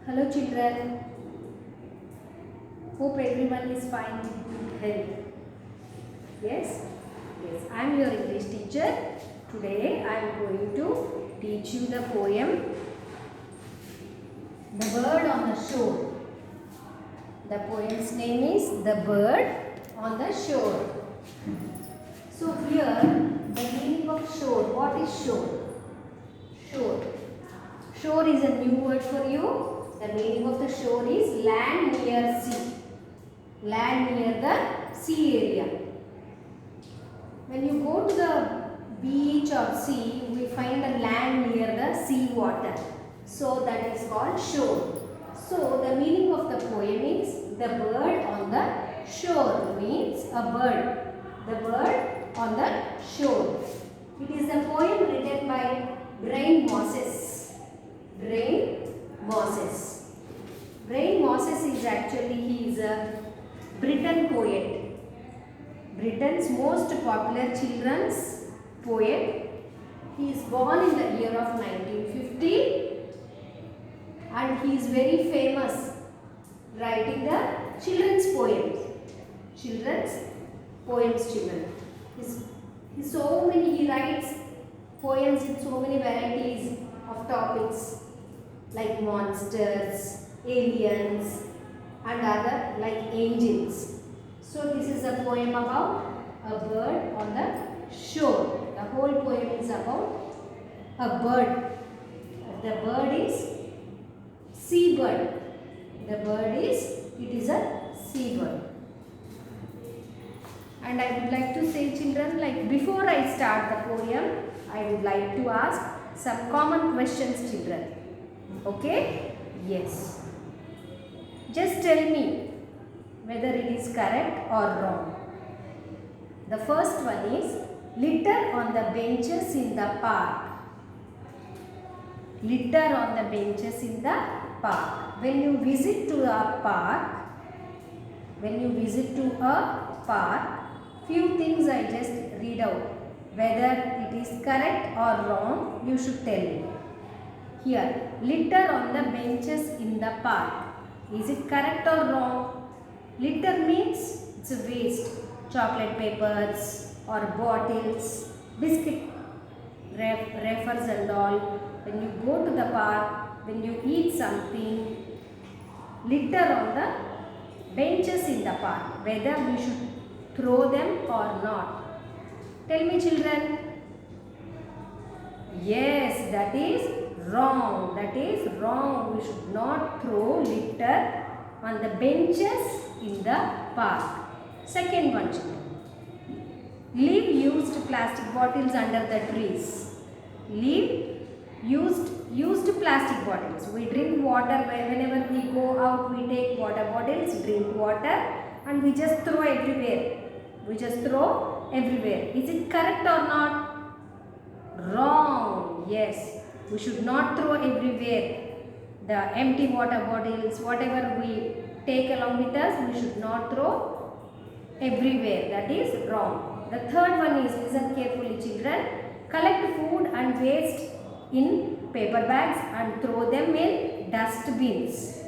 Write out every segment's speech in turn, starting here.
Hello children, hope everyone is fine with health. Yes? Yes, I am your English teacher. Today I am going to teach you the poem The Bird on the Shore. The poem's name is The Bird on the Shore. So here the meaning of shore. What is shore? Shore. Shore is a new word for you. The meaning of the shore is land near sea. Land near the sea area. When you go to the beach or sea, we find a land near the sea water. So that is called shore. So the meaning of the poem is the bird on the shore means a bird. The bird on the shore. It is a poem written by Brian Moses. Brian Moses. Brian Moses is he is a Britain poet. Britain's most popular children's poet. He is born in the year of 1950 and he is very famous writing the children's poems. Children's poems, children. He writes poems in so many varieties of topics like monsters, aliens and other like angels. So this is a poem about a bird on the shore. The whole poem is about a bird. The bird is seabird. It is a seabird. And I would like to say children, like before I start the poem, I would like to ask some common questions children. Okay? Yes. Just tell me whether it is correct or wrong. The first one is litter on the benches in the park. Litter on the benches in the park. When you visit to a park, few things I just read out. Whether it is correct or wrong, you should tell me. Here, litter on the benches in the park. Is it correct or wrong? Litter means it's a waste. Chocolate papers or bottles, biscuit wrappers and all. When you go to the park, when you eat something, litter on the benches in the park. Whether we should throw them or not. Tell me children. Yes, that is wrong. That is wrong. We should not throw litter on the benches in the park. Second one children. Leave used plastic bottles under the trees. Leave used plastic bottles. We drink water whenever we go out, we take water bottles, drink water and we just throw everywhere. Is it correct or not? Wrong. Yes. We should not throw everywhere. The empty water bottles, whatever we take along with us, we should not throw everywhere. That is wrong. The third one is, listen carefully children, collect food and waste in paper bags and throw them in dustbins.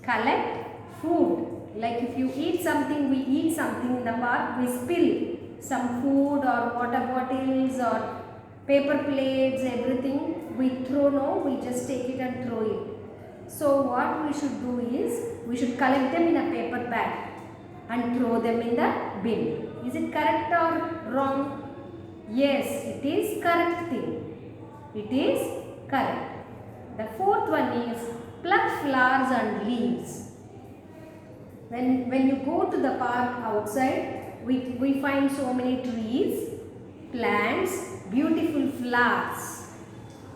Collect food. Like if you eat something, we eat something in the park, we spill some food or water bottles or paper plates, everything we throw, no, we just take it and throw it. So what we should do is, we should collect them in a paper bag and throw them in the bin. Is it correct or wrong? Yes, it is correct thing. It is correct. The fourth one is pluck flowers and leaves. When you go to the park outside, we find so many trees, plants, beautiful flowers.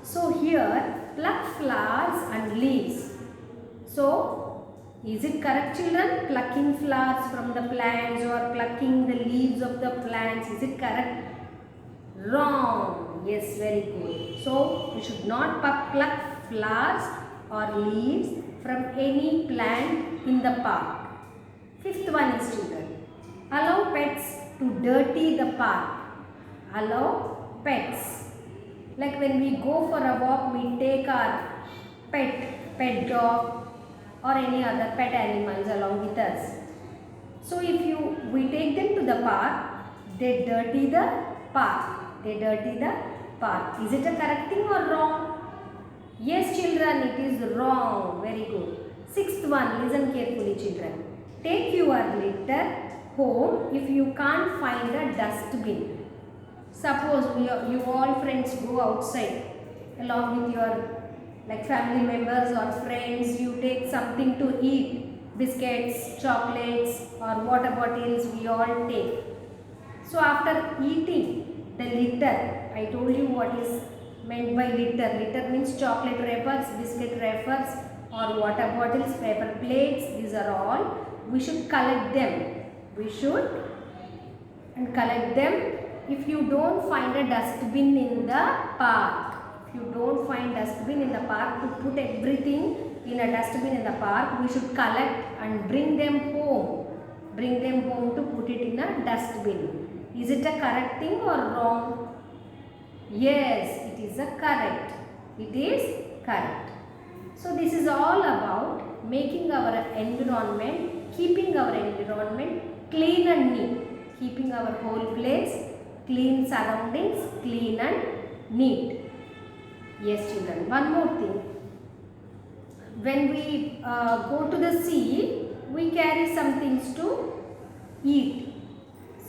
So here, pluck flowers and leaves. So, is it correct children? Plucking flowers from the plants or plucking the leaves of the plants. Is it correct? Wrong. Yes, very good. So, we should not pluck flowers or leaves from any plant in the park. Fifth one is children. Allow pets to dirty the park. Like when we go for a walk, we take our pet pet dog or any other pet animals along with us. So if we take them to the park, they dirty the park. They dirty the park. Is it a correct thing or wrong? Yes, children, it is wrong. Very good. Sixth one, listen carefully, children. Take your litter home if you can't find a dustbin. Suppose you all friends go outside along with your family members or friends. You take something to eat, biscuits, chocolates or water bottles we all take. So after eating the litter, I told you what is meant by litter. Litter means chocolate wrappers, biscuit wrappers or water bottles, paper plates. These are all. We should collect them. We should collect them. If you don't find a dustbin in the park, if you don't find dustbin in the park to put everything in a dustbin in the park, we should collect and bring them home. Bring them home to put it in a dustbin. Is it a correct thing or wrong? Yes, it is a correct. It is correct. So this is all about making our environment, keeping our environment clean and neat. Keeping our whole place clean, surroundings clean and neat. Yes, children. One more thing. When we go to the sea, we carry some things to eat.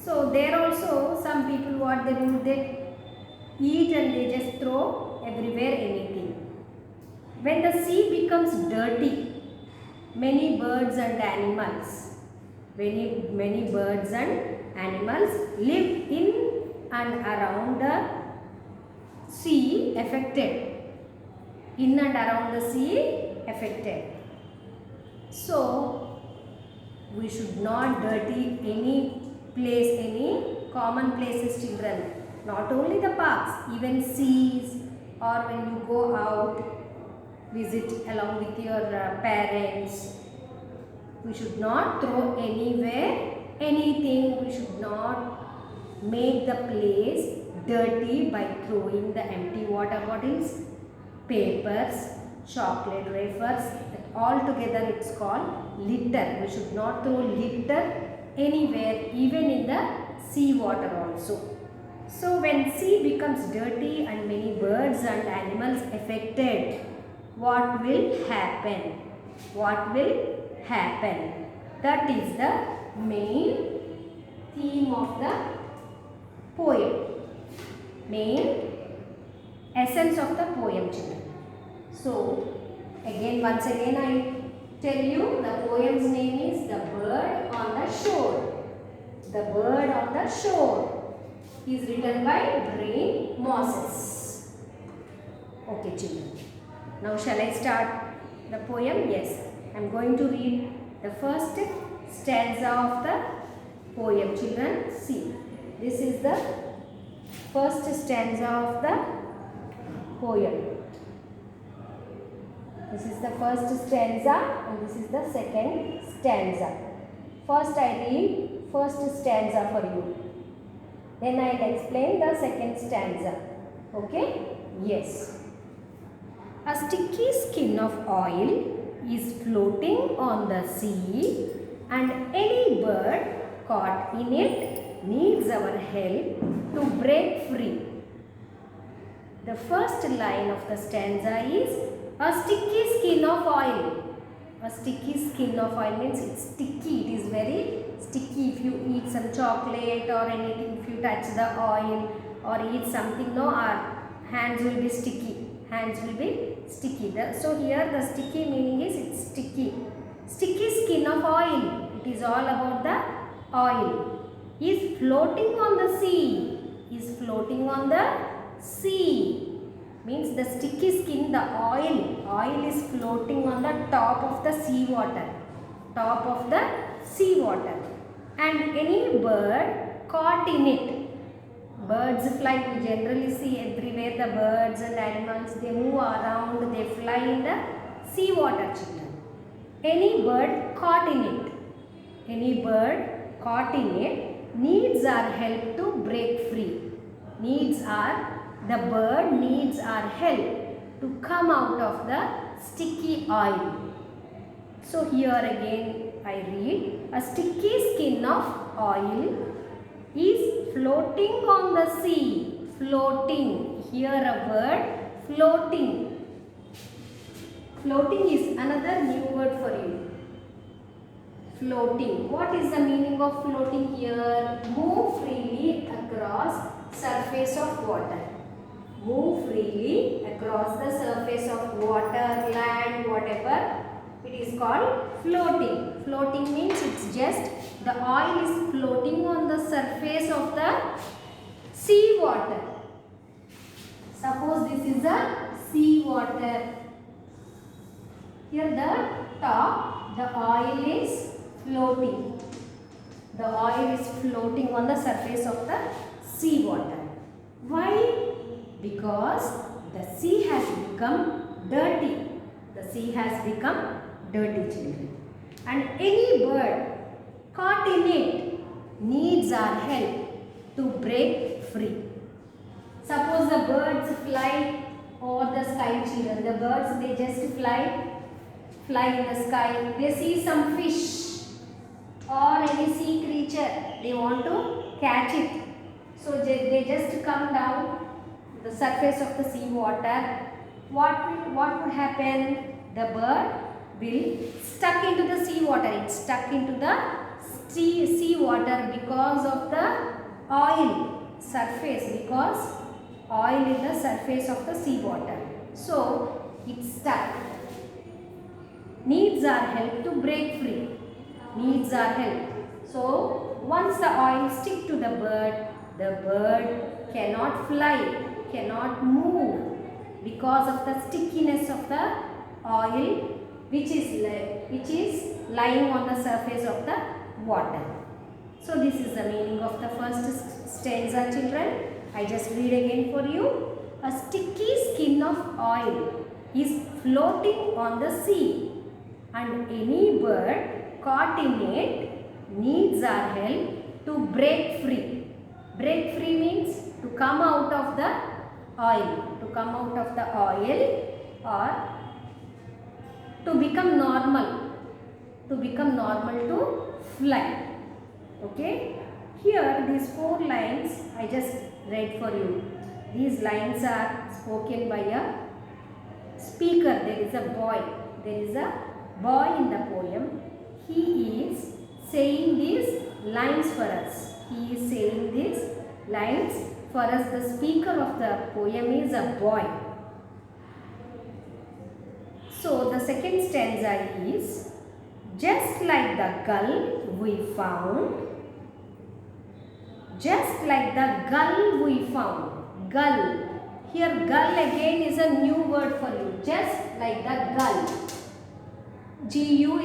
So there also some people what they do, they eat and they just throw everywhere anything. When the sea becomes dirty, many birds and animals, many birds and animals live in and around the sea affected. In and around the sea affected. So we should not dirty any place, any common places, children. Not only the parks, even seas, or when you go out, visit along with your parents. We should not throw anywhere anything. We should not make the place dirty by throwing the empty water bottles, papers, chocolate wafers. All together it's called litter. We should not throw litter anywhere, even in the sea water also. So when sea becomes dirty and many birds and animals affected, what will happen? What will happen? That is the main theme of the poem. Main essence of the poem, children. So once again I tell you, the poem's name is The Bird on the Shore. The Bird on the Shore is written by Brain Moses. Okay, children. Now shall I start the poem? Yes. I am going to read the first stanza of the poem, children. See, this is the first stanza of the poem. This is the first stanza and this is the second stanza. First I read first stanza for you. Then I will explain the second stanza. Okay? Yes. A sticky skin of oil is floating on the sea, and any bird caught in it needs our help to break free. The first line of the stanza is a sticky skin of oil. A sticky skin of oil means it's sticky. It is very sticky. If you eat some chocolate or anything, if you touch the oil or eat something, no, our hands will be sticky. Hands will be sticky. So here the sticky meaning is it's sticky. Sticky skin of oil. It is all about the oil. Is floating on the sea. Is floating on the sea. Means the sticky skin, the oil is floating on the top of the sea water. Top of the sea water. And any bird caught in it. Birds fly, we generally see everywhere the birds and animals, they move around, they fly in the sea water, children. Any bird caught in it. Any bird caught in it needs our help to break free. The bird needs our help to come out of the sticky oil. So here again I read, a sticky skin of oil is floating on the sea. Floating. Here a word, floating. Floating is another new word for you. Floating. What is the meaning of floating here? Move freely across surface of water. Move freely across the surface of water, land, whatever. It is called floating. Floating means it's just the oil is floating on the surface of the sea water. Suppose this is a sea water. Here the top, the oil is floating. The oil is floating on the surface of the sea water. Why? Because the sea has become dirty. The sea has become dirty, children. And any bird caught in it needs our help to break free. Suppose the birds fly over the sky, children. The birds, they just fly in the sky. They see some fish or any sea creature. They want to catch it. So they just come down the surface of the sea water. What would happen? The bird will stuck into the sea water. It's stuck into the sea water because of the oil surface, because oil in the surface of the sea water. So it's stuck. Needs our help to break free. Needs our help. So once the oil stick to the bird cannot fly, cannot move because of the stickiness of the oil which is lying on the surface of the water. So this is the meaning of the first stanza, children. I just read again for you. A sticky skin of oil is floating on the sea, and any bird caught in it needs our help to break free. Break free means to come out of the oil, or to become normal, to fly. Okay, here these 4 lines I just read for you. These lines are spoken by a speaker. There is a boy in the poem. He is saying these lines for us. The speaker of the poem is a boy. So the second stanza is, just like the gull we found. Just like the gull we found. Gull. Here gull again is a new word for you. Just like the gull. Gull,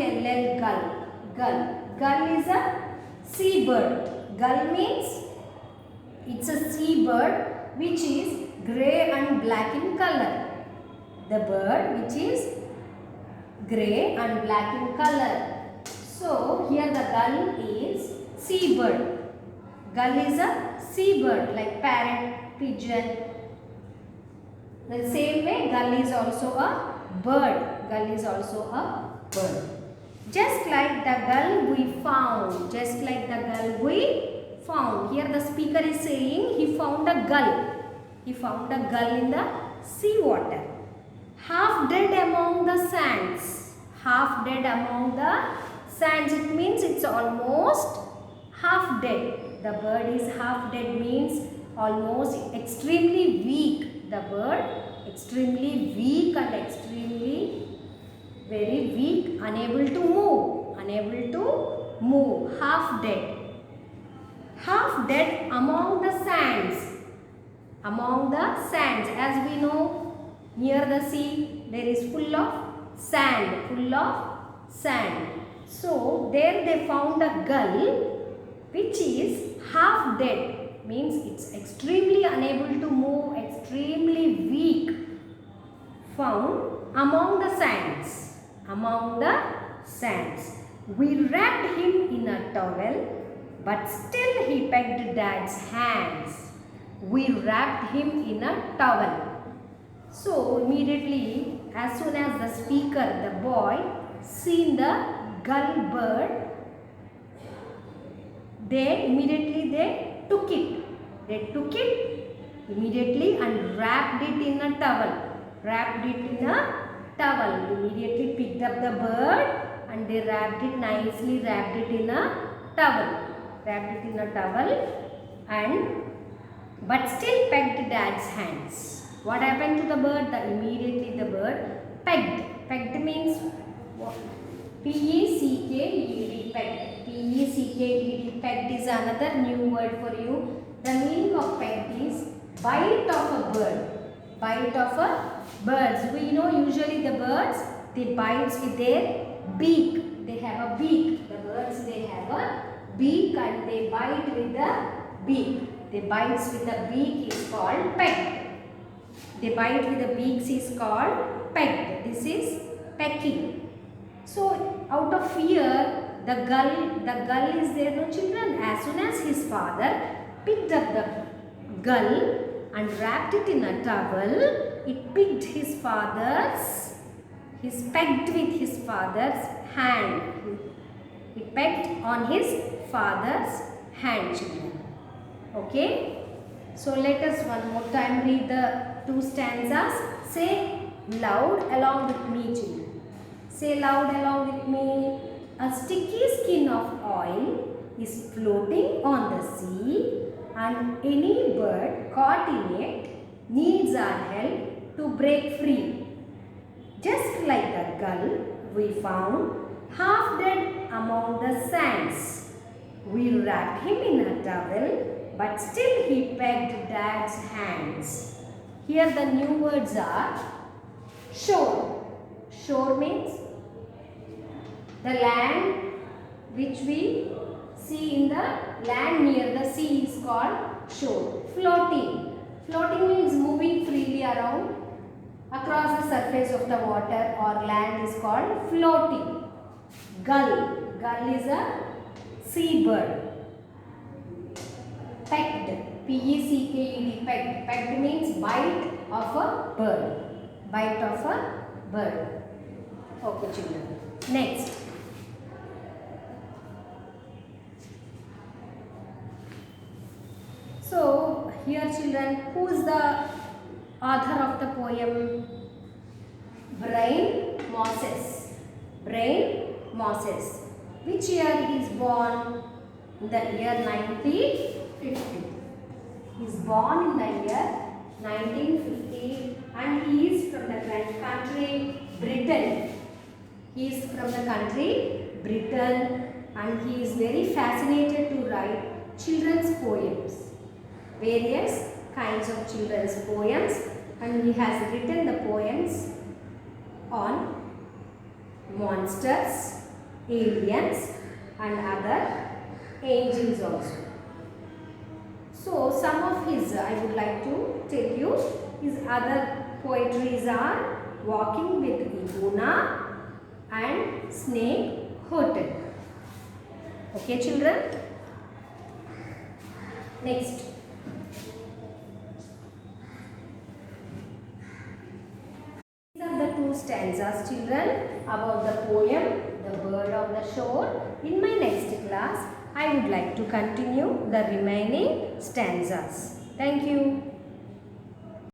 gull. Gull is a seabird. Gull means it's a seabird which is grey and black in color. The bird which is grey and black in color. So here the gull is seabird. Gull is a seabird like parrot, pigeon. The same way gull is also a bird. Just like the gull we found. Here the speaker is saying he found a gull. In the sea water. Half dead among the sands. It means it's almost half dead. The bird is half dead means almost extremely weak. The bird extremely weak and extremely very weak, unable to move, half dead among the sands. As we know, near the sea there is full of sand. So there they found a gull which is half dead, means it's extremely unable to move, extremely weak, found among the sands. We wrapped him in a towel, but still he pecked Dad's hands. We wrapped him in a towel. So immediately as soon as the speaker, the boy, seen the gull bird, they immediately took it. They took it immediately and wrapped it in a towel. Wrapped it in a towel. Immediately picked up the bird and they wrapped it nicely. Wrapped it in a towel. Wrapped it in a towel and but still pecked dad's hands. What happened to the bird? Immediately the bird pecked. Pecked means what? P-E-C-K-E-D, pecked. P-E-C-K-E-D, pecked is another new word for you. The meaning of pecked is bite of a bird. Bite of a bird. We know usually the birds, they bite with their beak. They have a beak. The birds, they have a beak and they bite with the beak. They bites with the beak is called pecked. They bite with the beaks is called pecked. This is pecking. So out of fear, the gull is there, no children. As soon as his father picked up the gull and wrapped it in a towel, it picked his father's, he's pecked with his father's hand. It pecked on his father's hand, children. Okay. So let us one more time read the two stanzas. Say loud along with me, children. Say loud along with me. A sticky skin of oil is floating on the sea, and any bird caught in it needs our help to break free. Just like the gull we found half dead among the sands. We wrapped him in a towel, but still he pecked dad's hands. Here the new words are shore. Shore means the land which we see in the land near the sea is called shore. Floating. Floating means moving freely around across the surface of the water or land is called floating. Gull. Gull is a seabird. Pecked. P-E-C-K-E-D. Pecked. Pecked means bite of a bird. Bite of a bird. Okay, children. Next. So, here children, who is the author of the poem? Brian Moses. Brian Moses. Which year he is born? In the year 1950. He is born in the year 1950 and he is from the country Britain. He is from the country Britain and he is very fascinated to write children's poems. Various kinds of children's poems, and he has written the poems on monsters, aliens and other angels also. So some of his, I would like to tell you, his other poetries are Walking with Iguna and Snake Hotel. Okay children? Next. These are the two stanzas, children, about the poem The Bird on the Shore. In my next class, I would like to continue the remaining stanzas. Thank you.